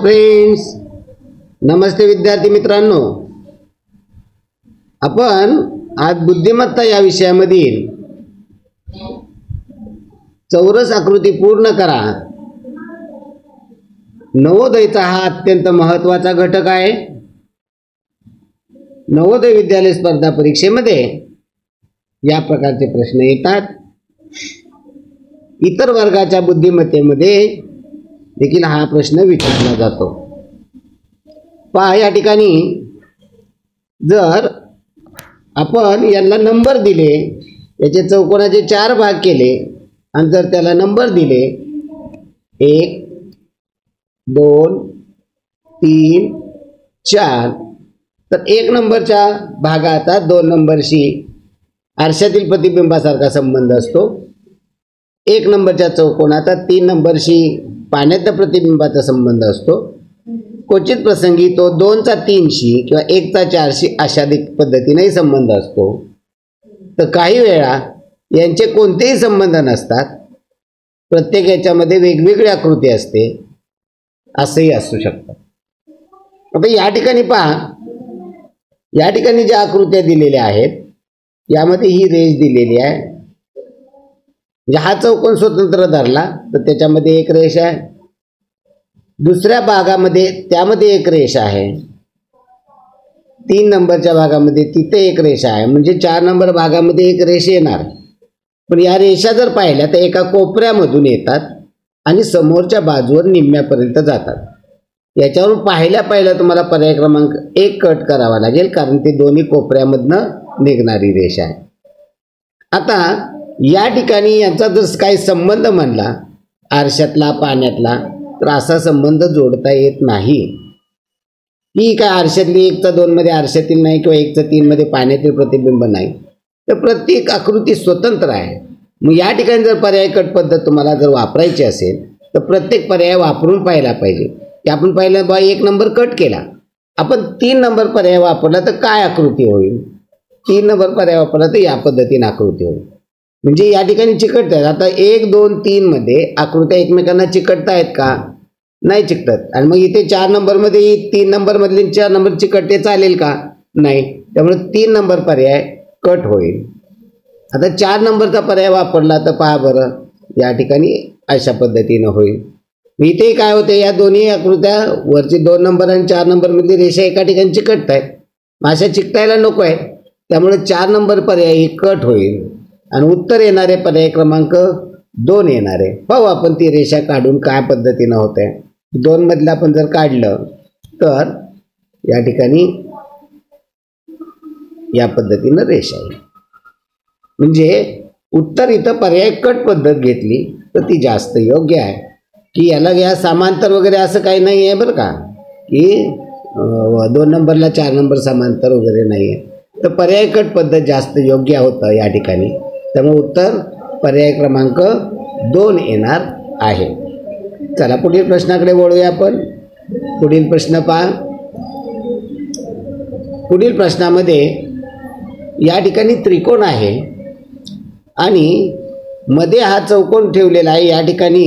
Friends, नमस्ते विद्यार्थी मित्रांनो. आपण आज बुद्धिमत्ता या विषयामधील चौरस आकृती पूर्ण करा नवोदयचा हा अत्यंत महत्त्वाचा घटक आहे. नवोदय विद्यालय स्पर्धा परीक्षेमध्ये या प्रकारचे प्रश्न येतात. इतर वर्गाच्या बुद्धिमत्तेमध्ये देखील हा प्रश्न विचारला जातो. पहा, या ठिकाणी जर आपण यांना नंबर दिले, याचे चौकोनाचे 4 भाग केले आणि जर त्याला नंबर दिले 1 2 3 4, तर 1 नंबरच्या भागाचा 2 नंबरशी आरशातील प्रतिबिंबासारखा संबंध असतो. 1 नंबरच्या चौकोनाचा 3 नंबरशी पाण्याच्या प्रतिबिंबाचा संबंध असतो. क्वचित प्रसंगी तो 2चा 3शी किंवा 1चा 4शी अशा पद्धतीनेही संबंध असतो. तर काही वेळा यांचे कोणतेही संबंध नसतात, प्रत्येक याच्यामध्ये वेगवेगळी आकृती असते, असंही असू शकतं. आता या ठिकाणी पहा, या ठिकाणी ज्या आकृत्या दिलेल्या आहेत यामध्ये ही रेष दिलेली आहे. म्हणजे हा चौकोन स्वतंत्र धरला तर त्याच्यामध्ये एक रेष आहे, दुसऱ्या भागामध्ये त्यामध्ये एक रेष आहे, 3 नंबरच्या भागामध्ये तिथे एक रेष आहे, म्हणजे 4 नंबर भागामध्ये एक रेष येणार. पण या रेषा जर पाहिल्या तर एका कोपऱ्यामधून येतात आणि समोरच्या बाजूवर निम्म्यापर्यंत जातात. याच्यावरून पाहिल्या तुम्हाला पर्याय क्रमांक 1 कट करावा लागेल, कारण ते दोन्ही कोपऱ्यामधनं निघणारी रेष आहे. आता या ठिकाणी यांचा जर काही संबंध म्हणला आरशातला पाण्यातला, तर असा संबंध जोडता येत नाही. ही काय आरशातली 1चा 2 मध्ये आरशातील नाही किंवा 1चा 3 मध्ये पाण्यातील प्रतिबिंब नाही, तर प्रत्येक आकृती स्वतंत्र आहे. मग या ठिकाणी जर पर्याय कट पद्धत तुम्हाला जर वापरायची असेल तर प्रत्येक पर्याय वापरून पाहिला पाहिजे. की आपण पाहिलं बा 1 नंबर कट केला, आपण 3 नंबर पर्याय वापरला तर काय आकृती होईल, 3 नंबर पर्याय वापरला तर या पद्धतीने आकृती होईल. म्हणजे या ठिकाणी चिकटत आहेत. आता 1 2 3 मध्ये आकृत्या एकमेकांना चिकटत आहेत का? नाही चिकटत. आणि मग इथे 4 नंबरमध्ये 3 नंबर मधले 4 नंबर चिकटते चालेल का? नाही. त्यामुळे 3 नंबर पर्याय कट होईल. आता 4 नंबरचा पर्याय वापरला तर पहा बरं, या ठिकाणी अशा पद्धतीनं होईल. इथे काय होते, या दोन्ही आकृत्या वरची 2 नंबर आणि 4 नंबर मधली रेषा एका ठिकाणी चिकटत आहेत. अशा चिकटायला नको आहे, त्यामुळे 4 नंबर पर्याय ही कट होईल आणि उत्तर येणारे पर्याय क्रमांक 2 येणारे. पाहू आपण ती रेषा काढून काय पद्धतीनं होते. 2 मधलं आपण जर काढलं तर या ठिकाणी या पद्धतीनं रेषा आहे. म्हणजे उत्तर इथं पर्याय कट पद्धत घेतली तर ती जास्त योग्य आहे. की याला या समांतर वगैरे असं काही नाही आहे बरं का, की 2 नंबरला 4 नंबर समांतर वगैरे नाही आहे. तर पर्याय कट पद्धत जास्त योग्य होतं या ठिकाणी. त्यामुळे उत्तर पर्याय क्रमांक 2 येणार आहे. चला पुढील प्रश्नाकडे वळूया आपण. पुढील प्रश्न पहा. पुढील प्रश्नामध्ये या ठिकाणी त्रिकोण आहे आणि मध्ये हा चौकोन ठेवलेला आहे. या ठिकाणी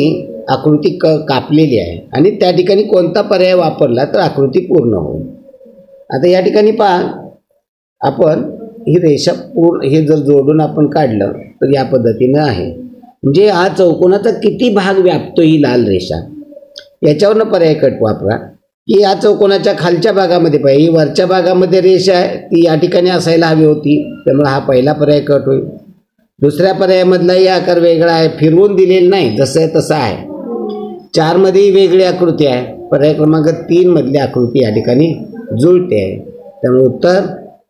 आकृती कापलेली आहे आणि त्या ठिकाणी कोणता पर्याय वापरला तर आकृती पूर्ण होईल. आता या ठिकाणी पहा, आपण ही रेषा हे जर जोडून आपण काढलं तर या पद्धतीनं आहे. म्हणजे हा चौकोनाचा किती भाग व्यापतो ही लाल रेषा, याच्यावरनं पर्याय कट वापरा. की या चौकोनाच्या खालच्या भागामध्ये पाहिजे, ही वरच्या भागामध्ये रेषा आहे ती या ठिकाणी असायला हवी होती, त्यामुळे हा पहिला पर्याय कट होईल. दुसऱ्या पर्यायामधलाही आकार वेगळा आहे, फिरवून दिलेला नाही, जसं आहे तसं आहे. 4 मध्येही वेगळी आकृती आहे, पर्याय क्रमांक 3 मधली आकृती या ठिकाणी जुळते आहे. त्यामुळे उत्तर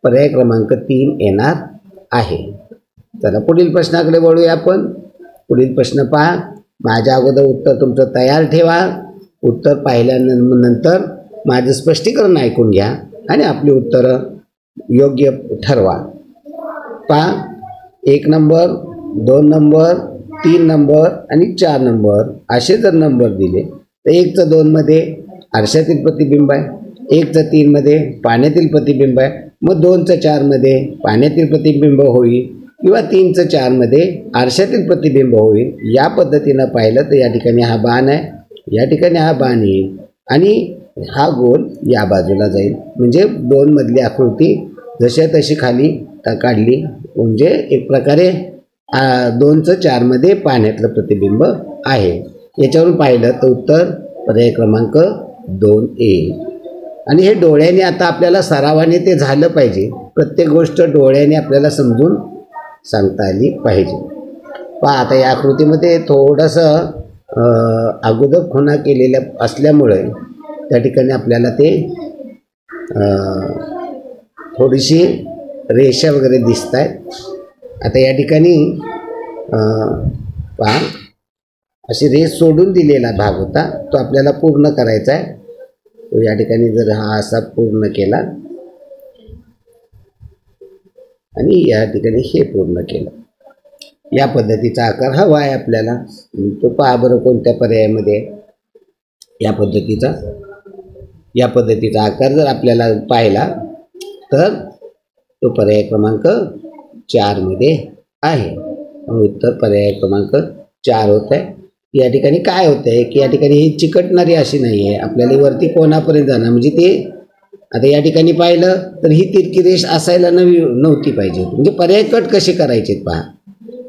पर्याय क्रमांक 3 येणार आहे. चला पुढील प्रश्नाकडे वळूया आपण. पुढील प्रश्न पहा. माझ्या अगोदर उत्तर तुमचं तयार ठेवा. उत्तर पाहिल्यानंतर माझं स्पष्टीकरण ऐकून घ्या आणि आपली उत्तरं योग्य ठरवा. पहा, 1 नंबर 2 नंबर 3 नंबर आणि 4 नंबर असे जर नंबर दिले तर 1चा 2 मध्ये आरशातील प्रतिबिंब आहे, 1चा 3 मध्ये पाण्यातील प्रतिबिंब आहे, मग 2चा 4 मध्ये पाण्यातील प्रतिबिंब होईल किंवा 3चा 4 मध्ये आरशातील प्रतिबिंब होईल. या पद्धतीनं पाहिलं तर या ठिकाणी हा बाण आहे, या ठिकाणी हा बाण येईल. आणि हा गोल या बाजूला जाईल. म्हणजे 2 मधली आकृती जशी तशी खाली काढली. म्हणजे एक प्रकारे 2चं 4 मध्ये पाण्यातलं प्रतिबिंब आहे. याच्यावरून पाहिलं तर उत्तर पर्याय क्रमांक 2A. आणि हे डोळ्याने आता आपल्याला सरावाने ते झालं पाहिजे. प्रत्येक गोष्ट डोळ्याने आपल्याला समजून सांगता आली पाहिजे. पहा आता या आकृतीमध्ये थोडंसं अगोदर खुणा केलेल्या असल्यामुळे त्या ठिकाणी आपल्याला ते थोडीशी रेषा वगैरे दिसत आहेत. आता या ठिकाणी पहा अशी रेष सोडून दिलेला भाग होता, तो आपल्याला पूर्ण करायचा आहे. तो या ठिकाणी जर हा असा पूर्ण केला आणि या ठिकाणी हे पूर्ण केलं, या पद्धतीचा आकार हवा आहे आपल्याला. तो पहा बरं कोणत्या पर्यायामध्ये या पद्धतीचा आकार जर आपल्याला पाहिला तर तो पर्याय क्रमांक 4 मध्ये आहे. उत्तर पर्याय क्रमांक 4 होत आहे. या ठिकाणी काय होत आहे की या ठिकाणी ही चिकटणारी अशी नाही आहे, आपल्याला वरती कोणापर्यंत जाणार. म्हणजे ते आता या ठिकाणी पाहिलं तर ही तिरकी रेष असायला नव्हती पाहिजे. म्हणजे पर्याय कट कसे करायचे पहा.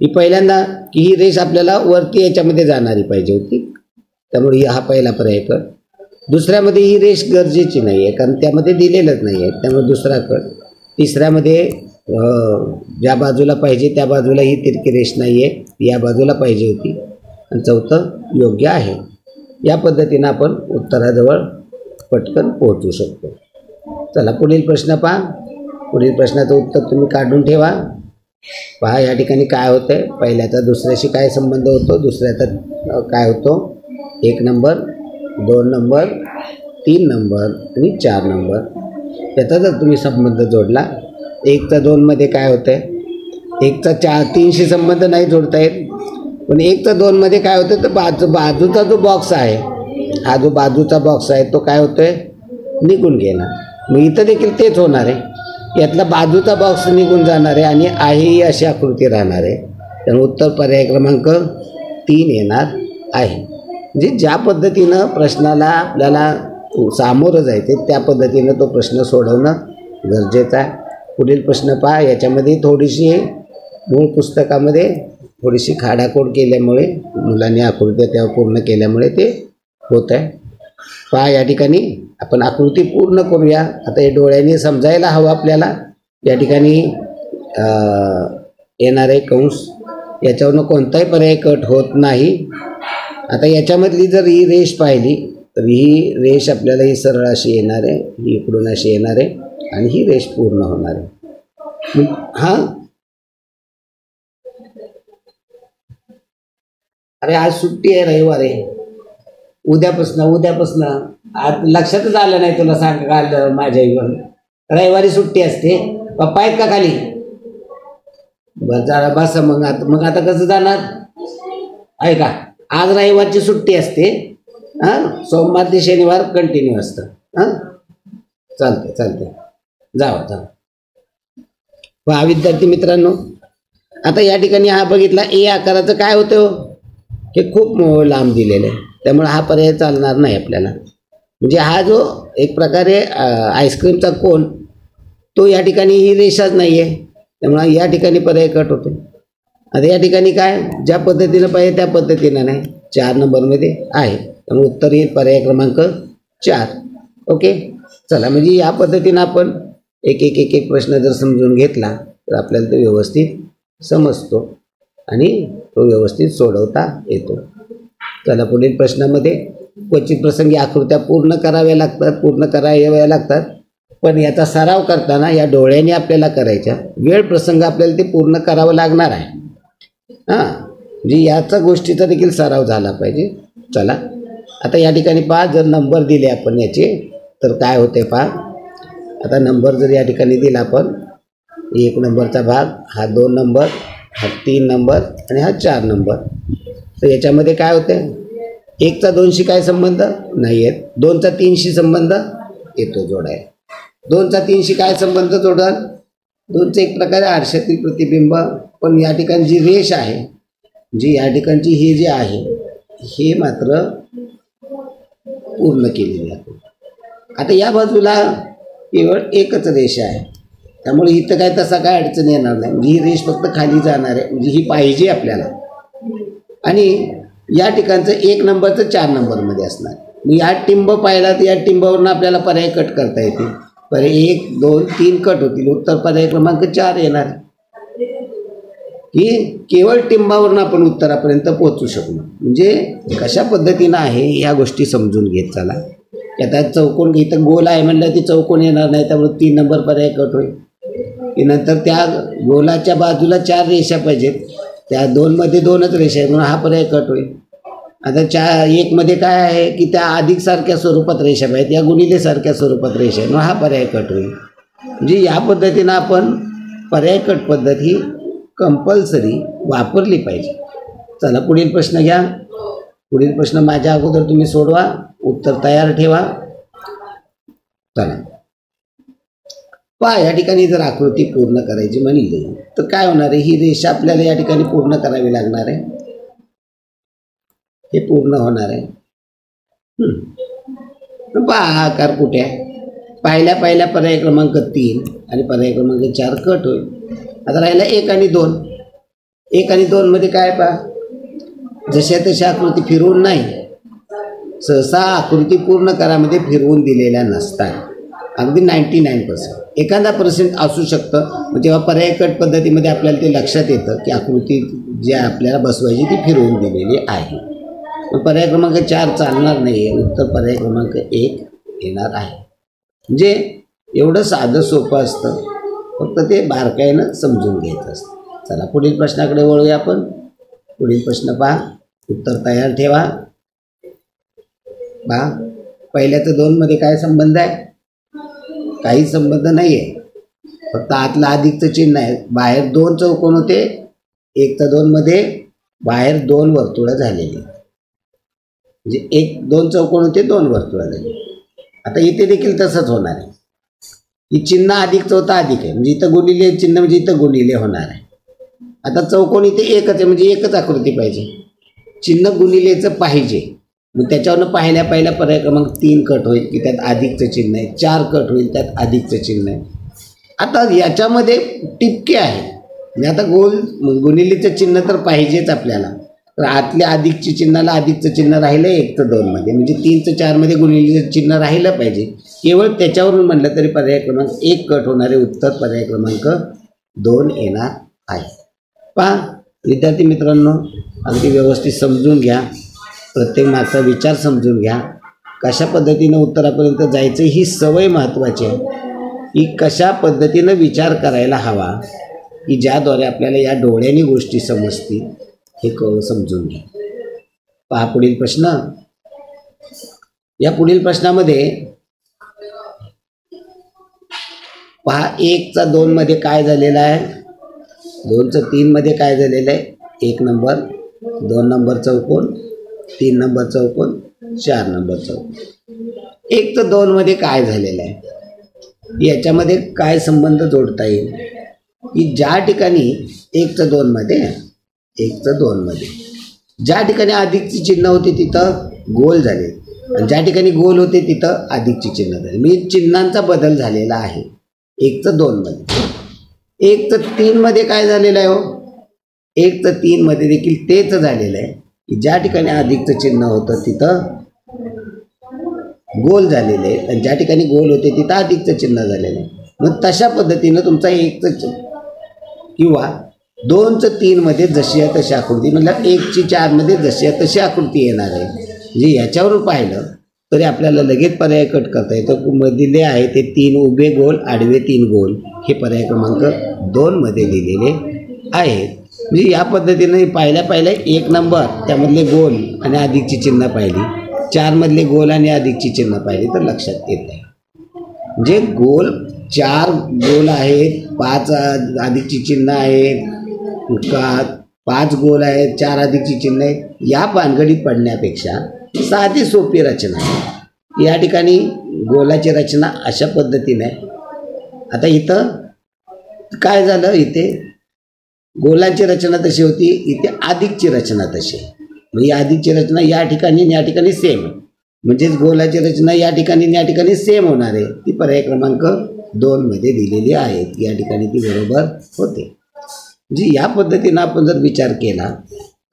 ही पहिल्यांदा की ही रेष आपल्याला वरती याच्यामध्ये जाणारी पाहिजे होती, त्यामुळे हा पहिला पर्याय कट. दुसऱ्यामध्ये ही रेष गरजेची नाही आहे कारण त्यामध्ये दिलेलंच नाही आहे, त्यामुळे दुसरा कट. तिसऱ्यामध्ये ज्या बाजूला पाहिजे त्या बाजूला ही तिरकी रेष नाही आहे, या बाजूला पाहिजे होती. आणि चौथं योग्य आहे. या पद्धतीनं आपण उत्तराजवळ पटकन पोहोचू शकतो. चला पुढील प्रश्न पहा. पुढील प्रश्नाचं उत्तर तुम्ही काढून ठेवा. पहा या ठिकाणी काय होतं आहे. पहिल्याचा दुसऱ्याशी काय संबंध होतो, दुसऱ्याचा काय होतो. 1 नंबर, 2 नंबर, 3 नंबर आणि 4 नंबर. त्याचा जर तुम्ही संबंध जोडला, 1चा 2 मध्ये काय होतं आहे, 1चा 3शी संबंध नाही जोडता येत, पण 1चा 2 मध्ये काय होतं तर बाजूचा जो बॉक्स आहे, हा जो बाजूचा बॉक्स आहे तो काय होतोय निघून गेला. मग इथं देखील तेच होणार आहे. यातला बाजूचा बॉक्स निघून जाणार आहे आणि आहे ही अशी आकृती राहणार आहे. त्यामुळे उत्तर पर्याय क्रमांक 3 येणार आहे. म्हणजे ज्या पद्धतीनं प्रश्नाला आपल्याला सामोरं जायचं त्या पद्धतीनं तो प्रश्न सोडवणं गरजेचं आहे. पुढील प्रश्न पहा. याच्यामध्ये थोडीशी मूळ पुस्तकामध्ये थोडीशी खाडाखोड केल्यामुळे मुलांनी आकृत्या त्या पूर्ण केल्यामुळे ते होत आहे. पहा या ठिकाणी आपण आकृती पूर्ण करूया. आता हे डोळ्याने समजायला हवं आपल्याला. या ठिकाणी येणारे कंस, याच्यावरनं कोणताही पर्याय कट होत नाही. आता याच्यामधली जर ही रेष पाहिली तर ही रेष आपल्याला ही सरळ अशी येणार आहे, ही इकडून अशी येणार आहे आणि ही रेष पूर्ण होणार आहे. हां अरे आज सुट्टी आहे, रविवार आहे. उद्यापासून आज लक्षातच आलं नाही तुला सांगाल माझ्या इकडून. रविवारी सुट्टी असते. पप्पा आहेत का खाली? बरं जरा बसा. मग आता कसं जाणार आहे का? आज रविवारची सुट्टी असते. हां सोमवार ते शनिवार कंटिन्यू असतं. हां चालते जावा. पहा विद्यार्थी मित्रांनो, आता या ठिकाणी हा बघितला ए आकाराचं काय होतं, हे खूप लांब दिलेलं आहे, त्यामुळे हा पर्याय चालणार नाही आपल्याला. म्हणजे हा जो एक प्रकारे आईस्क्रीमचा कोन, तो या ठिकाणी ही रेषाच नाही आहे, त्यामुळे या ठिकाणी पर्याय कट होतो. आता या ठिकाणी काय ज्या पद्धतीनं पाहिजे त्या पद्धतीनं नाही, 4 नंबरमध्ये आहे, त्यामुळे उत्तर येईल पर्याय क्रमांक 4. ओके चला. म्हणजे या पद्धतीनं आपण एक प्रश्न जर समजून घेतला तर आपल्याला तो व्यवस्थित समजतो आणि तो व्यवस्थित सोडवता येतो. चला पुढील प्रश्नामध्ये क्वचित प्रसंगी आकृत्या पूर्ण कराव्या लागतात, पण याचा सराव करताना या डोळ्याने आपल्याला करायच्या, वेळ प्रसंग आपल्याला ते पूर्ण करावं लागणार आहे. म्हणजे याचा गोष्टीचा देखील सराव झाला पाहिजे. चला आता या ठिकाणी पहा, जर नंबर दिले आपण याचे तर काय होते पहा. आता नंबर जर या ठिकाणी दिला आपण, 1 नंबरचा भाग, हा 2 नंबर, हा 3 नंबर आणि हा 4 नंबर, तर याच्यामध्ये काय होते, 1चा 2शी काय संबंध नाही आहेत, 2चा 3शी संबंध येतो जोडाय. 2चा 3शी काय संबंध जोडाल, 2चं एक प्रकारे आरशातील प्रतिबिंब. पण या ठिकाणी जी रेष आहे, जी या ठिकाणची ही जी आहे, हे मात्र पूर्ण केलेली आहे. आता या बाजूला केवळ एकच रेषा आहे, त्यामुळे इथं काय तसा काय अडचण येणार नाही. म्हणजे ही रेष फक्त खाली जाणार आहे, म्हणजे ही पाहिजे आपल्याला. आणि या ठिकाणचं 1 नंबरचं 4 नंबरमध्ये असणार. मग या टिंब पाहिला तर या टिंबावरून आपल्याला पर्याय कट करता येतील. पर्याय 1, 2, 3 कट होतील. उत्तर पर्याय क्रमांक 4 येणार. की केवळ टिंबावरून आपण उत्तरापर्यंत पोहोचू शकू. म्हणजे कशा पद्धतीनं आहे ह्या गोष्टी समजून घेत चला. आता चौकोन इथं गोल आहे म्हणलं ती चौकोन येणार नाही, त्यामुळे 3 नंबर पर्याय कट होईल. की नंतर त्या गोलाच्या बाजूला 4 रेषा पाहिजेत, त्या 2मध्ये 2च रेषा आहेत म्हणून हा पर्याय कट होईल. आता 1मध्ये काय आहे की त्या अधिक सारख्या स्वरूपात रेषा पाहिजेत, या गुणिले सारख्या स्वरूपात रेषा आहे म्हणून हा पर्याय कट होईल. म्हणजे या पद्धतीनं आपण पर्याय कट पद्धत ही कंपल्सरी वापरली पाहिजे. चला पुढील प्रश्न घ्या. पुढील प्रश्न माझ्या अगोदर तुम्ही सोडवा, उत्तर तयार ठेवा. चला पहा, या ठिकाणी जर आकृती पूर्ण करायची म्हणली तर काय होणार आहे, ही रेषा आपल्याला या ठिकाणी पूर्ण करावी लागणार आहे. हे पूर्ण होणार आहे. पहा आकार कुठे आहे. पहिल्या पर्याय क्रमांक 3 आणि पर्याय क्रमांक 4 कट होईल. आता राहिला 1 आणि 2. 1 आणि 2 मध्ये काय पहा, जशा तशा आकृती फिरवून नाही, सहसा आकृती पूर्ण करामध्ये फिरवून दिलेल्या नसतात. अगदी 99%. एखादा % असू शकतं. मग तेव्हा पर्याय कट पद्धतीमध्ये आपल्याला ते लक्षात येतं की आकृती जी आपल्याला बसवायची ती फिरवून दिलेली आहे. मग पर्याय क्रमांक 4 चालणार नाही आहे. उत्तर पर्याय क्रमांक 1 येणार आहे. म्हणजे एवढं साधं सोपं असतं, फक्त ते बारकाईनं समजून घ्यायचं असतं. चला पुढील प्रश्नाकडे वळूया आपण. पुढील प्रश्न पहा, उत्तर तयार ठेवा. पहा, पहिल्याचं 2 मध्ये काय संबंध आहे, काही संबंध नाही आहे, फक्त आतला अधिकचं चिन्ह आहे. बाहेर 2 चौकोन होते, 1-2 मध्ये बाहेर 2 वर्तुळं झालेली. म्हणजे 1-2 चौकोन होते, 2 वर्तुळं झाली. आता इथे देखील तसंच होणार आहे. ही चिन्ह अधिकचं होतं, अधिक आहे म्हणजे इथं गुणिले चिन्ह म्हणजे इथं गुणिले होणार आहे. आता चौकोन इथे एकच आहे म्हणजे एकच आकृती पाहिजे, चिन्ह गुणिलेचं पाहिजे. मग त्याच्यावरनं पहिल्या पर्याय क्रमांक 3 कट होईल की त्यात अधिकचं चिन्ह आहे. 4 कट होईल, त्यात अधिकचं चिन्ह आहे. आता याच्यामध्ये टिपके आहे म्हणजे आता गुणिलेचं चिन्ह तर पाहिजेच आपल्याला. तर आतल्या अधिकच्या चिन्हाला अधिकचं चिन्ह राहिलं 1-2 मध्ये, म्हणजे 3-4 मध्ये गुणिलेचं चिन्ह राहिलं पाहिजे. केवळ त्याच्यावरून म्हणलं तरी पर्याय क्रमांक 1 कट होणारे उत्तर पर्याय क्रमांक 2 येणार आहे. पहा विद्यार्थी मित्रांनो, अगदी व्यवस्थित समजून घ्या. प्रत्येक मागचा विचार समजून घ्या. कशा पद्धतीनं उत्तरापर्यंत जायचं ही सवय महत्त्वाची आहे. की कशा पद्धतीनं विचार करायला हवा, की ज्याद्वारे आपल्याला या डोळ्यांनी गोष्टी समजतील, हे समजून घ्या. पहा पुढील प्रश्न. या पुढील प्रश्नामध्ये पहा, 1-2 मध्ये काय झालेलं आहे, 2-3 मध्ये काय झालेलं आहे, 1 नंबर, 2 नंबर चौकोन, 3 नंबर चौकोन, 4 नंबर चौकोन. 1-2 मध्ये काय झालेलं आहे, याच्यामध्ये काय संबंध जोडता येईल, की ज्या ठिकाणी 1-2 मध्ये ज्या ठिकाणी अधिकची चिन्ह होते तिथं गोल झाले आणि ज्या ठिकाणी गोल होते तिथं अधिकची चिन्ह झाले. म्हणजे चिन्हांचा बदल झालेला आहे 1-2 मध्ये. 1-3 मध्ये काय झालेलं आहे हो, 1-3 मध्ये देखील तेच झालेलं आहे की ज्या ठिकाणी अधिकचं चिन्ह होतं तिथं गोल झालेले आहे आणि ज्या ठिकाणी गोल होते तिथं अधिकचं चिन्ह झालेलं आहे. मग तशा पद्धतीनं तुमचा 1 किंवा 2-3 मध्ये जशी आहे तशी आकृती, मतलब 1-4 मध्ये जशी आहे तशी आकृती येणार आहे. म्हणजे याच्यावरून पाहिलं तरी आपल्याला लगेच पर्याय कट करता येतो. मधले आहे ते 3 उभे गोल, आडवे 3 गोल, हे पर्याय क्रमांक 2 मध्ये लिहिलेले आहेत. म्हणजे या पद्धतीने पहिल्या 1 नंबर त्यामधले गोल आणि अधिकची चिन्ह पाहिली, 4 मधले गोल आणि अधिकची चिन्ह पाहिली तर लक्षात येत आहे. म्हणजे 4 गोल आहेत, 5 अधिकची चिन्ह आहेत, 5 गोल आहेत, 4 अधिकची चिन्ह आहेत. या भानगडीत पडण्यापेक्षा साधी सोपी रचना आहे. या ठिकाणी गोलाची रचना अशा पद्धतीने आहे. आता इथं काय झालं, इथे गोलाची रचना तशी होती, इथे अधिकची रचना तशी. म्हणजे अधिकची रचना या ठिकाणी सेम आहे. म्हणजेच गोलाची रचना या ठिकाणी आणि या ठिकाणी सेम होणार आहे, ती पर्याय क्रमांक 2 मध्ये दिलेली आहे. या ठिकाणी ती बरोबर होते. म्हणजे या पद्धतीनं आपण जर विचार केला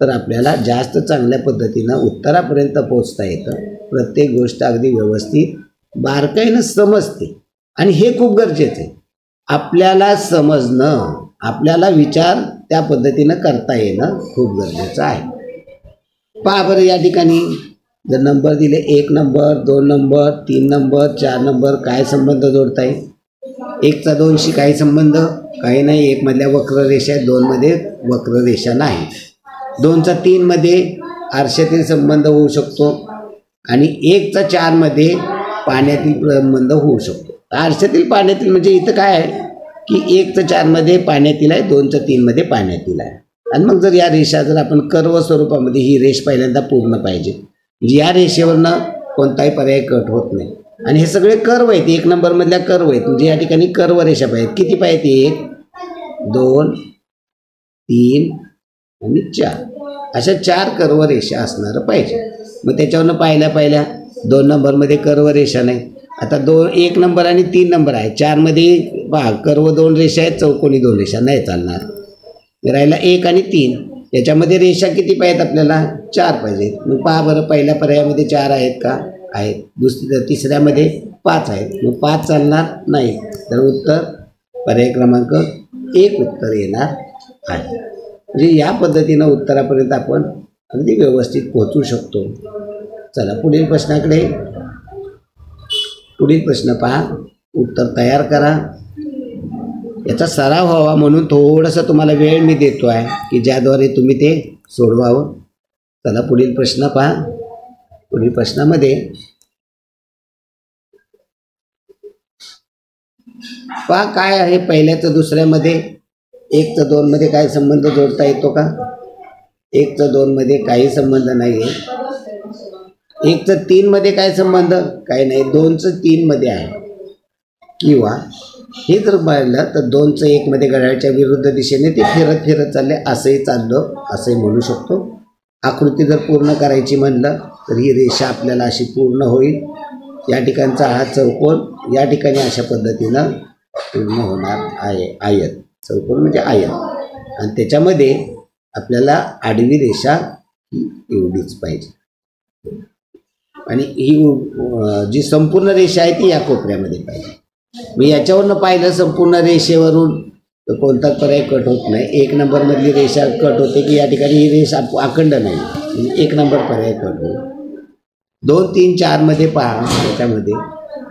तर आपल्याला जास्त चांगल्या पद्धतीनं उत्तरापर्यंत पोहोचता येतं. प्रत्येक गोष्ट अगदी व्यवस्थित बारकाईनं समजते आणि हे खूप गरजेचं आहे. आपल्याला समजणं, आपल्याला विचार त्या पद्धतीनं करता येणं खूप गरजेचं आहे. पहा बरं, या ठिकाणी जर नंबर दिले 1 नंबर, 2 नंबर, 3 नंबर, 4 नंबर, काय संबंध जोडताय? 1चा 2शी काही संबंध काही नाही. 1 मधल्या वक्ररेषा आहेत, 2 मध्ये वक्ररेषा नाही. 2चा 3 मध्ये आरशातील संबंध होऊ शकतो आणि 1चा 4 मध्ये पाण्यातील संबंध होऊ शकतो. आरशातील पाण्यातील म्हणजे इथं काय आहे की 1चा 4 मध्ये पाण्यातील आहे, 2चा 3 मध्ये पाण्यातील आहे. आणि मग जर या रेषा जर आपण कर्व स्वरूपामध्ये, ही रेष पहिल्यांदा पूर्ण पाहिजे, म्हणजे या रेषेवरनं कोणताही पर्याय कट होत नाही. आणि हे सगळे कर्व आहेत, 1 नंबरमधल्या कर्व आहेत, म्हणजे या ठिकाणी कर्व रेषा पाहिजेत. किती पाहिजेत? 1, 2, 3 आणि 4 अशा 4 कर्व रेषा असणारं पाहिजे. मग त्याच्यावरनं पाहिल्या 2 नंबरमध्ये कर्व रेषा नाही. आता 1 नंबर आणि 3 नंबर आहे, 4 मध्ये पहा कर्व 2 रेषा आहेत, चौकोनी 2 रेषा नाही चालणार. राहिला 1 आणि 3, याच्यामध्ये रेषा किती पाहिजेत? आपल्याला 4 पाहिजेत. मग पहा बरं, पहिल्या पर्यायामध्ये 4 आहेत का? आहेत. तिसऱ्यामध्ये 5 आहेत, मग 5 चालणार नाही. तर उत्तर पर्याय क्रमांक 1 उत्तर येणार आहे. म्हणजे या पद्धतीनं उत्तरापर्यंत आपण अगदी व्यवस्थित पोहोचू शकतो. चला पुढील प्रश्नाकडे. पुढील प्रश्न पहा, उत्तर तयार करा. याचा सराव व्हावा म्हणून थोडासा तुम्हाला वेळ मी देतो आहे की ज्याद्वारे तुम्ही ते सोडवावं. चला पुढील प्रश्न पहा. पुढील प्रश्नामध्ये पहा काय आहे. पहिल्याचं दुसऱ्यामध्ये 1चं 2 मध्ये काय संबंध जोडता येतो का? 1चं 2 मध्ये काही संबंध नाही आहे. 1चं 3 मध्ये काय संबंध? काही नाही. 2चं 3 मध्ये आहे. किंवा हे जर पाहिलं तर 2चं 1 मध्ये घड्याळाच्या विरुद्ध दिशेने ते फिरत फिरत चालले, असंही चाललं, असंही म्हणू शकतो. आकृती जर पूर्ण करायची म्हणलं तर ही रेषा आपल्याला अशी पूर्ण होईल. या ठिकाणचा हा चौकोन या ठिकाणी अशा पद्धतीनं पूर्ण होणार आहे. आयत, चौकोन म्हणजे आयत, आणि त्याच्यामध्ये आपल्याला आडवी रेषा ही एवढीच पाहिजे आणि ही जी संपूर्ण रेषा आहे ती या कोपऱ्यामध्ये पाहिजे. मी याच्यावरनं पाहिलं संपूर्ण रेषेवरून तर कोणताच पर्याय कट होत नाही. 1 नंबरमधली रेषा कट होते की या ठिकाणी ही रेषा अखंड नाही, 1 नंबर पर्याय कट होईल. 2, 3, 4 मध्ये पहा.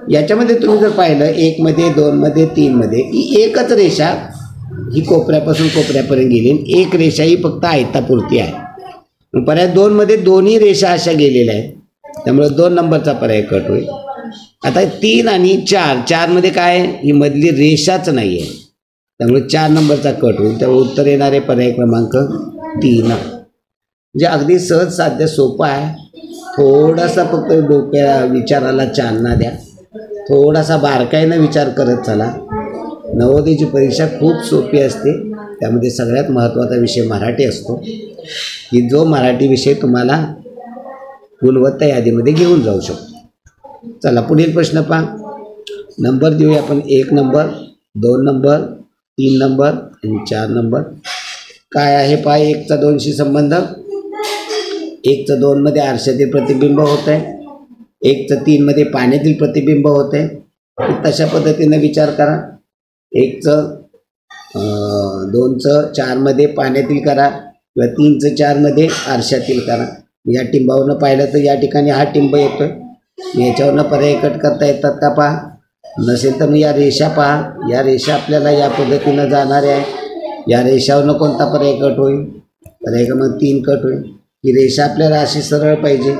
याच्यामध्ये तुम्ही जर पाहिलं 1 मध्ये, 2 मध्ये, 3 मध्ये की एकच रेषा ही कोपऱ्यापासून कोपऱ्यापर्यंत गेली. एक रेषा ही फक्त आयतापुरती आहे. पर्याय 2 मध्ये दोन्ही रेषा अशा गेलेल्या आहेत, त्यामुळे 2 नंबरचा पर्याय कट होईल. आता 3 आणि 4 मध्ये काय? ही मधली रेषाच नाही आहे, त्यामुळे 4 नंबरचा कट होईल. त्यामुळे उत्तर येणारे पर्याय क्रमांक 3. म्हणजे अगदी सहज साध्य सोपं आहे. थोडासा फक्त डोक्या विचाराला चालना द्या, थोडासा बारकाईनं विचार करत चला. नवोदयची परीक्षा खूप सोपी असते. त्यामध्ये सगळ्यात महत्त्वाचा विषय मराठी असतो की जो मराठी विषय तुम्हाला गुणवत्ता यादीमध्ये घेऊन जाऊ शकतो. चला पुढील प्रश्न पहा. नंबर देऊया आपण. 1 नंबर, 2 नंबर, 3 नंबर आणि 4 नंबर. काय आहे पहा. 1चा 2शी संबंध. 1चं 2 मध्ये आरशातील प्रतिबिंब होत आहे, 1चं 3 मध्ये पाण्यातील प्रतिबिंब होत आहे. तशा पद्धतीने विचार करा. 1चं 2चं 4 मध्ये पाण्यातील करा किंवा 3चं 4 मध्ये आरशातील करा. या टिंबावरनं पाहिलं तर या ठिकाणी हा टिंब येतोय. याच्यावरनं पर्याय कट करता येतात का पहा. नसेल तर या रेषा पहा. या रेषा आपल्याला या पद्धतीनं जाणाऱ्या आहे. या रेषावरनं कोणता पर्याय कट होईल? पर्याय क्रमांक 3 कट होईल. ही रेषा आपल्याला अशी सरळ पाहिजे,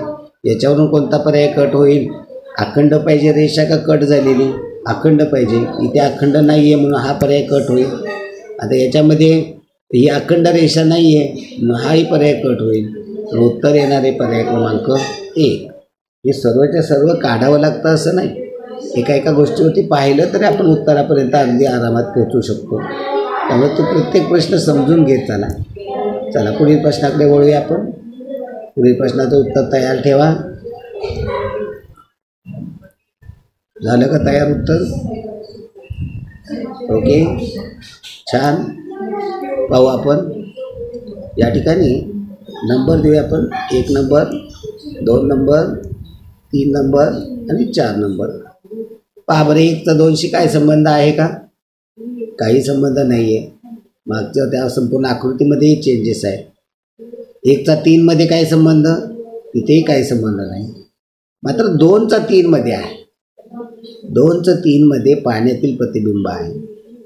याच्यावरून कोणता पर्याय कट होईल? अखंड पाहिजे रेषा का कट झालेली? अखंड पाहिजे. इथे अखंड नाही आहे म्हणून हा पर्याय कट होईल. आता याच्यामध्ये ही अखंड रेषा नाही आहे, हाही पर्याय कट होईल. उत्तर येणारे पर्याय क्रमांक 1. हे सर्वच्या सर्व काढावं लागतं असं नाही. एका गोष्टीवरती पाहिलं तरी आपण उत्तरापर्यंत अगदी आरामात पोहोचू शकतो. त्यामुळे तो प्रत्येक प्रश्न समजून घेत चला. चला पुढील प्रश्नाकडे वळूया आपण. पुढील प्रश्नाचं उत्तर तयार ठेवा. झालं का तयार उत्तर? ओके, छान. पाहू आपण या ठिकाणी नंबर देऊया आपण. 1 नंबर, 2 नंबर, 3 नंबर आणि 4 नंबर. पहा बरं, 1चा 2शी काय संबंध आहे का? काही संबंध नाही आहे. मागच्या त्या संपूर्ण आकृतीमध्येही चेंजेस आहे. 1चा 3 मध्ये काय संबंध? तिथेही काही संबंध नाही. मात्र 2चा 3 मध्ये आहे. 2चा 3 मध्ये पाण्यातील प्रतिबिंब आहे.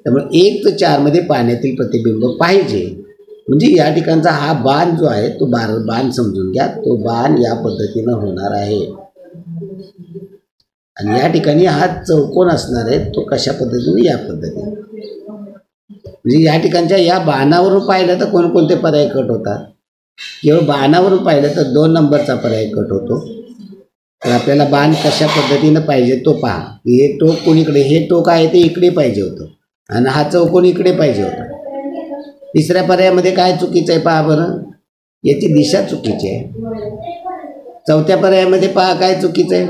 त्यामुळे 1चा 4 मध्ये पाण्यातील प्रतिबिंब पाहिजे. म्हणजे या ठिकाणचा हा बाण जो आहे तो बाण समजून घ्या. तो बाण या पद्धतीनं होणार आहे आणि या ठिकाणी हा चौकोन असणार आहे. तो कशा पद्धतीने? या पद्धतीने. म्हणजे या ठिकाणच्या या बाणावरून पाहिलं तर कोणकोणते पर्याय कट होतात? केवळ बाणावरून पाहिलं तर 2 नंबरचा पर्याय कट होतो. तर आपल्याला बाण कशा पद्धतीनं पाहिजे तो पहा. हे टोक कोणीकडे? हे टोक आहे ते इकडे पाहिजे होतं आणि हा चौकोन इकडे पाहिजे होता. तिसऱ्या पर्यायामध्ये काय चुकीचं आहे पहा बरं. याची दिशा चुकीची आहे. चौथ्या पर्यायामध्ये पहा काय चुकीचं आहे.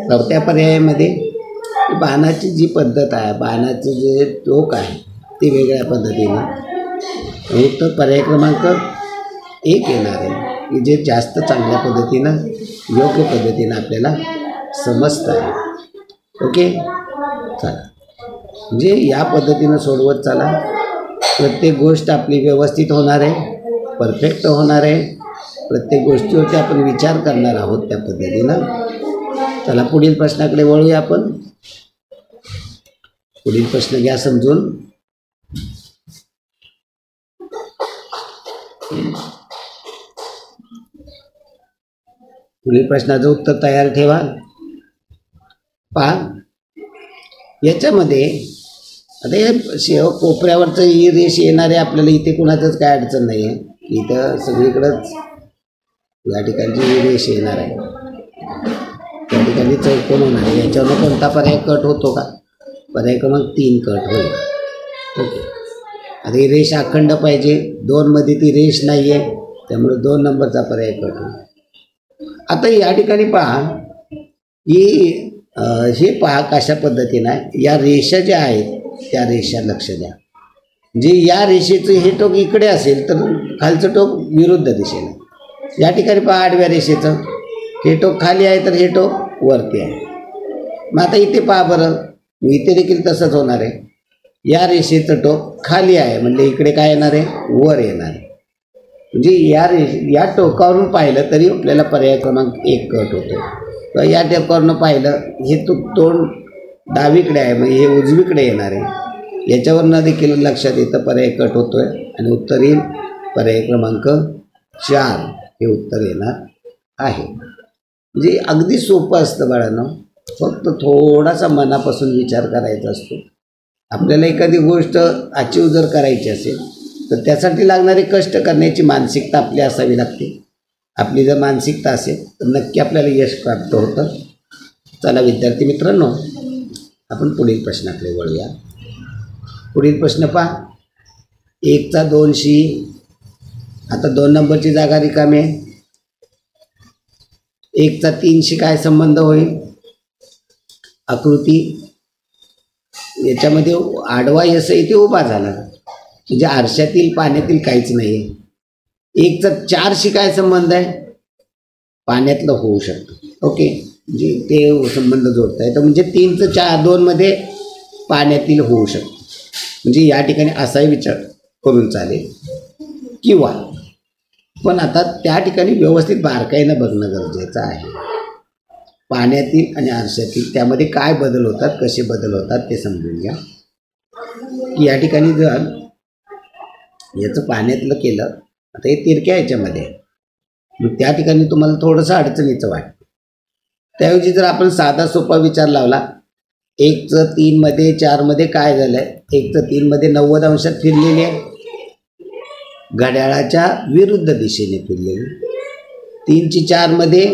चौथ्या पर्यायामध्ये बाणाची जी पद्धत आहे, बाणाचं जे टोक आहे ते वेगळ्या पद्धतीनं. उत्तर पर्याय क्रमांक 1 येणार आहे की जे जास्त चांगल्या पद्धतीनं योग्य पद्धतीनं आपल्याला समजतं आहे. ओके, चला. म्हणजे या पद्धतीनं सोडवत चला. प्रत्येक गोष्ट आपली व्यवस्थित होणार आहे, परफेक्ट होणार आहे. प्रत्येक गोष्टीवरती आपण विचार करणार आहोत त्या पद्धतीनं. चला पुढील प्रश्नाकडे वळूया आपण. पुढील प्रश्न घ्या समजून. पुढील प्रश्नाचं उत्तर तयार ठेवा. पहा याच्यामध्ये आता हे कोपऱ्यावरचं ही रेष येणार आहे आपल्याला. इथे कुणाचंच काय अडचण नाही आहे. इथं सगळीकडंच या ठिकाणची ही रेष येणार आहे. त्या ठिकाणी चौकोन होणार आहे. याच्यावर कोणता पर्याय कट होतो का? पर्याय क्रमांक 3 कट होईल. ओके, आता ही रेष अखंड पाहिजे. 2 मध्ये ती रेष नाही आहे, त्यामुळे 2 नंबरचा पर्याय कट होईल. आता या ठिकाणी पहा की हे पहा कशा पद्धतीनं या रेषा ज्या आहेत त्या रेषा लक्ष द्या. जे या रेषेचं हे टोक इकडे असेल तर खालचं टोक विरुद्ध दिशेने. या ठिकाणी पहा आडव्या रेषेचं हे टोक खाली आहे तर हे टोक वरती आहे. मग आता इथे पहा बरं, इथे देखील तसंच होणार आहे. या रेषेचं टोक खाली आहे म्हणजे इकडे काय येणार आहे? वर येणार आहे. म्हणजे या टोकावरून पाहिलं तरी आपल्याला पर्याय क्रमांक 1 कट होतो. तर या टोकावरून पाहिलं हे तोंड डावीकडे आहे म्हणजे हे उजवीकडे येणार आहे. याच्यावरनं देखील लक्षात येतं पर्याय कट होतोय आणि उत्तर येईल पर्याय क्रमांक 4 हे उत्तर येणार आहे. म्हणजे अगदी सोपं असतं बाळांनो. फक्त थोडासा मनापासून विचार करायचा असतो. आपल्याला एखादी गोष्ट अचीव जर करायची असेल तर त्यासाठी लागणारे कष्ट करण्याची मानसिकता आपली असावी लागते. आपली जर मानसिकता असेल तर नक्की आपल्याला यश प्राप्त होतं. चला विद्यार्थी मित्रांनो, आपण पुढील प्रश्नाकडे वळूया. पुढील प्रश्न पहा. 1चा 2शी आता 2 नंबरची जागा रिकामी आहे. 1चा 3शी काय संबंध होईल? आकृती याच्यामध्ये आडवा यस इथे उभा झाला म्हणजे आरशातील पाण्यातील काहीच नाही आहे. 1चा 4शी काय संबंध आहे? पाण्यातलं होऊ शकतं. ओके, म्हणजे ते संबंध जोडता येतं. म्हणजे 3चं 2 मध्ये पाण्यातील होऊ शकतं. म्हणजे या ठिकाणी असाही विचार करून चालेल. किंवा पण आता त्या ठिकाणी व्यवस्थित बारकाईनं बघणं गरजेचं आहे. पाण्यातील आणि आरशातील त्यामध्ये काय बदल होतात, कसे बदल होतात ते समजून घ्या. की या ठिकाणी जर याचं पाण्यातलं केलं, आता हे तिरक्या याच्यामध्ये मग त्या ठिकाणी तुम्हाला थोडंसं अडचणीचं वाटतं. त्याऐवजी जर आपण साधा सोपा विचार लावला, 1चं 3 मध्ये 4 मध्ये काय झालं आहे? 1चं 3 मध्ये 90 अंशात फिरलेली आहे, घड्याळाच्या विरुद्ध दिशेने फिरलेली. 3ची 4 मध्ये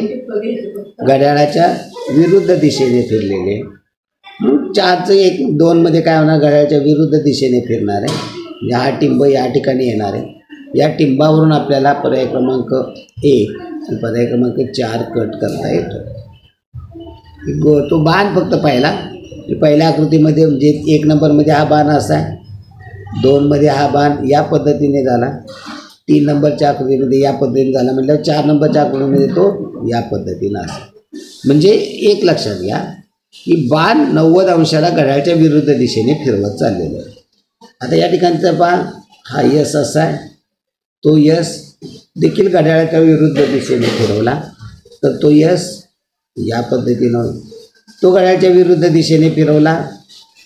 घड्याळाच्या विरुद्ध दिशेने फिरलेले. मग 4चं 1 2 मध्ये काय होणार? घड्याळाच्या विरुद्ध दिशेने फिरणार आहे. हा टिंब या ठिकाणी येणार आहे. या टिंबावरून आपल्याला पर्याय क्रमांक 1 आणि पर्याय क्रमांक 4 कट करता येतो. तो बाण फक्त पाहिला. पहिल्या आकृतीमध्ये म्हणजे 1 नंबरमध्ये हा बाण असा आहे, 2मध्ये हा बाण या पद्धतीने झाला, 3 नंबरच्या आकृतीमध्ये या पद्धतीने झाला, म्हटल्यावर 4 नंबरच्या आकृतीमध्ये तो या पद्धतीनं असा. म्हणजे एक लक्षात घ्या की बाण 90 अंशाला घड्याळाच्या विरुद्ध दिशेने फिरवत चाललेलं आहे. आता या ठिकाणचा बाण हा यस असा आहे, तो यस देखील घड्याळाच्या विरुद्ध दिशेने फिरवला तर तो यस या पद्धतीनं होईल. तो घड्याळाच्या विरुद्ध दिशेने फिरवला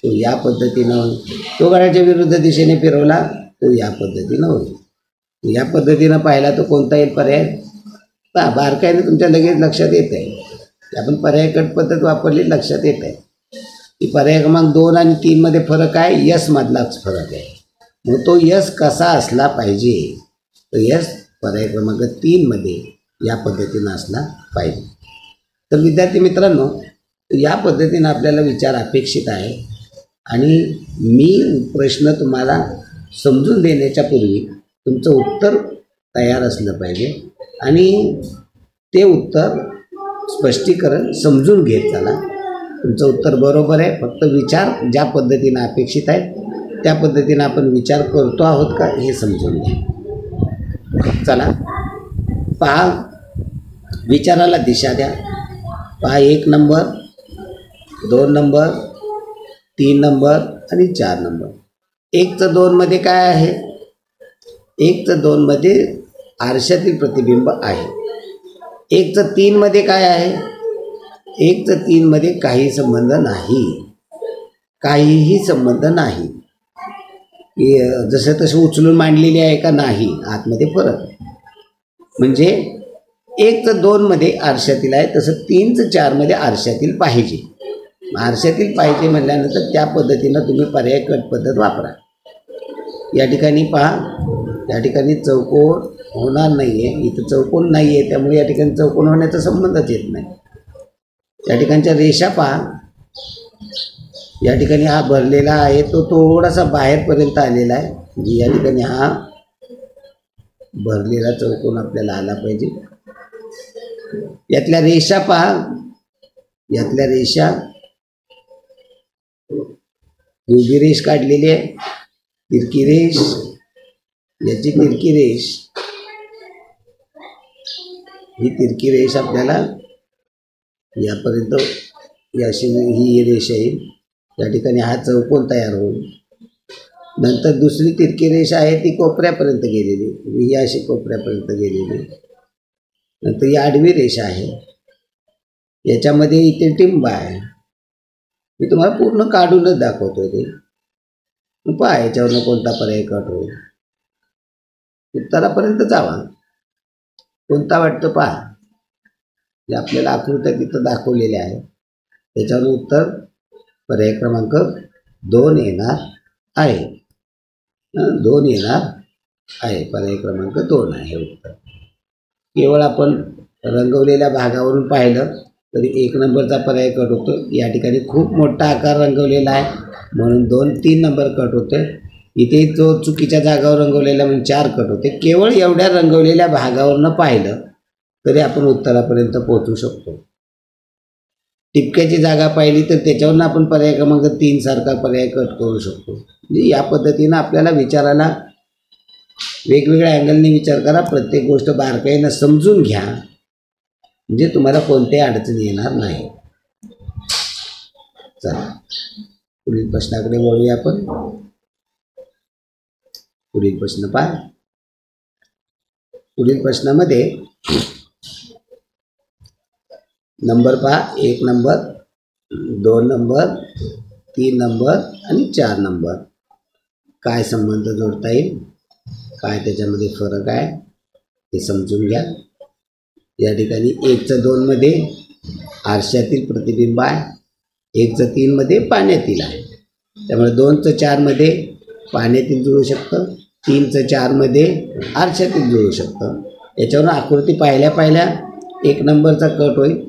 तो या पद्धतीनं होईल. तो घड्याळाच्या विरुद्ध दिशेने फिरवला तो या पद्धतीनं होईल. या पद्धतीनं पाहिला तो कोणता येईल पर्याय? बारकाईने तुमच्या लगेच लक्षात येत आहे. आपण पर्याय कट पद्धत वापरली, लक्षात येत आहे की पर्याय क्रमांक 2 आणि 3 मध्ये फरक आहे, यस मधलाच फरक आहे. मग तो यस कसा असला पाहिजे? तर यस पर्याय क्रमांक 3 मध्ये या पद्धतीनं असला पाहिजे. तर विद्यार्थी मित्रांनो, या पद्धतीनं आपल्याला विचार अपेक्षित आहे आणि मी प्रश्न तुम्हाला समजून देण्याच्या पूर्वी तुमचं उत्तर तयार असलं पाहिजे आणि ते उत्तर स्पष्टीकरण समजून घेत चला. तुमचं उत्तर बरोबर आहे, फक्त विचार ज्या पद्धतीनं अपेक्षित आहेत त्या पद्धतीनं आपण विचार करतो आहोत का हे समजून घ्या. चला पहा, विचाराला दिशा द्या. पहा 1 नंबर, 2 नंबर, 3 नंबर आणि 4 नंबर. 1चं 2 मध्ये काय आहे? 1चं 2 मध्ये आरशातील प्रतिबिंब आहे. 1चं 3 मध्ये काय आहे? 1चं 3 मध्ये काही संबंध नाही, काहीही संबंध नाही. जसं तसं उचलून मांडलेली आहे का? नाही, आतमध्ये फरक. म्हणजे 1चं 2 मध्ये आरशातील आहे, तसं 3चं 4 मध्ये आरशातील पाहिजे. आरशातील पाहिजे म्हटल्यानंतर त्या पद्धतीनं तुम्ही पर्याय कट पद्धत वापरा. या ठिकाणी पहा, या ठिकाणी चौकोन होणार नाही आहे, इथं चौकोन नाही आहे, त्यामुळे या ठिकाणी चौकोन होण्याचा संबंधच येत नाही. या ठिकाणच्या रेषा पहा, या ठिकाणी हा भरलेला आहे तो थोडासा बाहेरपर्यंत आलेला आहे. म्हणजे या ठिकाणी हा भरलेला चौकोन आपल्याला आला पाहिजे. यातल्या रेषा पहा, यातल्या रेषा उभी रेष काढलेली आहे, तिरकी रेष, याची तिरकी रेष, ही तिरकी रेष आपल्याला यापर्यंत याशी ही रेष येईल. या ठिकाणी हा चौकोन तयार होईल. नंतर दुसरी तिरकी रेष आहे ती कोपऱ्यापर्यंत गेलेली, ही अशी कोपऱ्यापर्यंत गेलेली. नंतर ही आडवी रेष आहे, याच्यामध्ये इथे टिंब आहे. मी तुम्हाला पूर्ण काढूनच दाखवतोय ते. पहा याच्यावरनं कोणता पर्याय कट होईल. उत्तरापर्यंत जावा, कोणता वाटतं पहा. जे आपल्याला आकृत्या तिथं दाखवलेल्या आहे त्याच्यावर उत्तर पर्याय क्रमांक 2 येणार आहे. 2 येणार आहे, पर्याय क्रमांक 2 आहे उत्तर. केवळ आपण रंगवलेल्या भागावरून पाहिलं तरी 1 नंबरचा पर्याय कट होतो. या ठिकाणी खूप मोठा आकार रंगवलेला आहे म्हणून 2, 3 नंबर कट होते. इथे जो चुकीच्या जागावर रंगवलेला म्हणून 4 कट होते. केवळ एवढ्या रंगवलेल्या भागावरनं पाहिलं तरी आपण उत्तरापर्यंत पोहोचू शकतो. टिपक्याची जागा पाहिली तर त्याच्यावरून आपण पर्याय क्रमांक 3 सारखा पर्याय कट करू शकतो. म्हणजे या पद्धतीनं आपल्याला विचाराला वेगवेगळ्या अँगलने विचार करा, प्रत्येक गोष्ट बारकाईनं समजून घ्या, म्हणजे तुम्हाला कोणत्याही अडचणी येणार नाही. चला पुढील प्रश्नाकडे वळूया आपण. पुढील प्रश्न पहा. पुढील प्रश्नामध्ये नंबर पहा, 1 नंबर, 2 नंबर, 3 नंबर आणि 4 नंबर. काय संबंध जोडता येईल, काय त्याच्यामध्ये फरक आहे हे समजून घ्या. या ठिकाणी 1चं 2 मध्ये आरशातील प्रतिबिंब आहे, 1चं 3 मध्ये पाण्यातील आहे. त्यामुळे 2चं 4 मध्ये पाण्यातील जुळू शकतं, 3चं 4 मध्ये आरशातील जुळू शकतं. याच्यावरून आकृती पाहिल्या 1 नंबरचा कट होईल.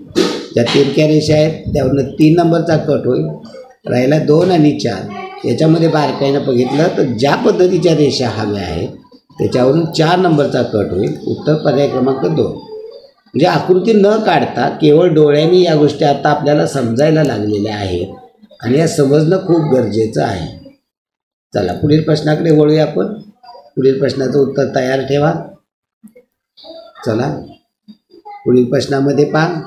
ज्या तिरक्या रेषा आहेत त्यावरून 3 नंबरचा कट होईल. राहिला 2 आणि 4. याच्यामध्ये बारकाईनं बघितलं तर ज्या पद्धतीच्या रेषा हव्या आहेत त्याच्यावरून 4 नंबरचा कट होईल. उत्तर पर्याय क्रमांक 2. म्हणजे आकृती न काढता केवळ डोळ्यांनी या गोष्टी आता आपल्याला समजायला लागलेल्या आहेत आणि या समजणं खूप गरजेचं आहे. चला पुढील प्रश्नाकडे वळूया आपण. पुढील प्रश्नाचं उत्तर तयार ठेवा. चला पुढील प्रश्नामध्ये पहा.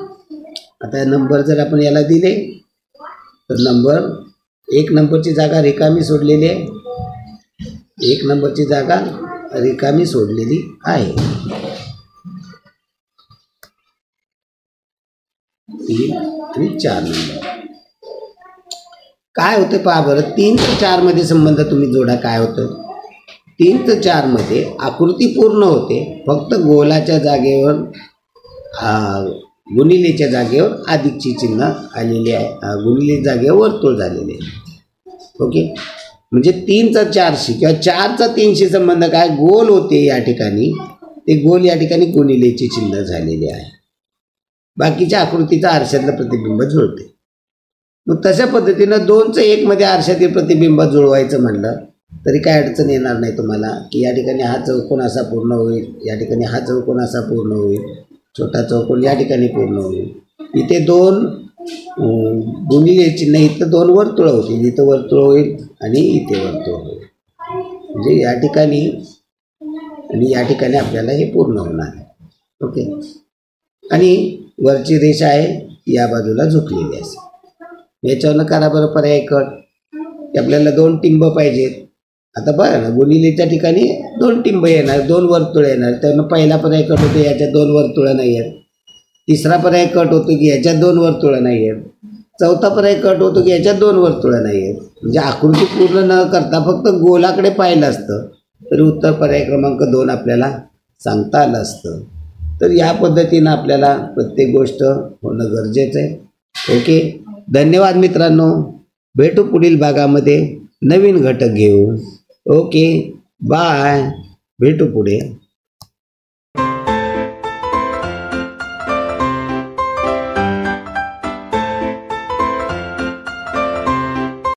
आता नंबर जर आपण याला दिले तर नंबर 1 नंबरची जागा रिकामी सोडलेली आहे. 1 नंबरची जागा रिकामी सोडलेली आहे. 3 आणि 4 नंबर काय होतं पहा बरं. 3 ते 4 मध्ये संबंध तुम्ही जोडा. काय होतं 3 ते 4 मध्ये आकृती पूर्ण होते, फक्त गोलाच्या जागेवर गुणिलेच्या जागेवर अधिकची चिन्ह आलेली आहे. गुणिले जागेवर वर्तुळ झालेले आहे. ओके, म्हणजे 3 चा 4शी किंवा 4 चा 3शी संबंध काय गोल होते या ठिकाणी. ते गोल या ठिकाणी गुणिलेचे चिन्ह झालेले आहे. बाकीच्या आकृतीचा आरशातलं प्रतिबिंब जुळते. मग तशा पद्धतीनं 2चं 1 मध्ये आरशातील प्रतिबिंब जुळवायचं म्हणलं तरी काय अडचण येणार नाही तुम्हाला, की या ठिकाणी हा चौकोन असा पूर्ण होईल, या ठिकाणी हा चौकोन असा पूर्ण होईल, छोटा चौकोन या ठिकाणी पूर्ण होईल. इथे 2 गुणिले चिन्ह, इथं 2 वर्तुळ होतील, इथं वर्तुळ होईल आणि इथे वर्तुळ होईल. म्हणजे या ठिकाणी आणि या ठिकाणी आपल्याला हे पूर्ण होणार आहे. ओके, आणि वरची रेषा आहे या बाजूला झुकलेली असेल. याच्यावरनं करा बरं पर्याय कट. आपल्याला 2 टिंब पाहिजेत. आता बघा ना, गुणिलेच्या ठिकाणी 2 टिंब येणार, 2 वर्तुळ येणार. त्यानं पहिला पर्याय कट होतो, याच्यात 2 वर्तुळं नाही आहेत. तिसरा पर्याय कट होतो की याच्यात 2 वर्तुळं नाही आहेत. चौथा पर्याय कट होतो की याच्यात 2 वर्तुळं नाही आहेत. म्हणजे आकृती पूर्ण न करता फक्त गोलाकडे पाहिलं असतं तरी उत्तर पर्याय क्रमांक 2 आपल्याला सांगता आलं असतं. तर या पद्धतीनं आपल्याला प्रत्येक गोष्ट होणं गरजेचं आहे. ओके, धन्यवाद मित्रांनो. भेटू पुढील भागामध्ये नवीन घटक घेऊ. Okay, bye. भेटू पुढे.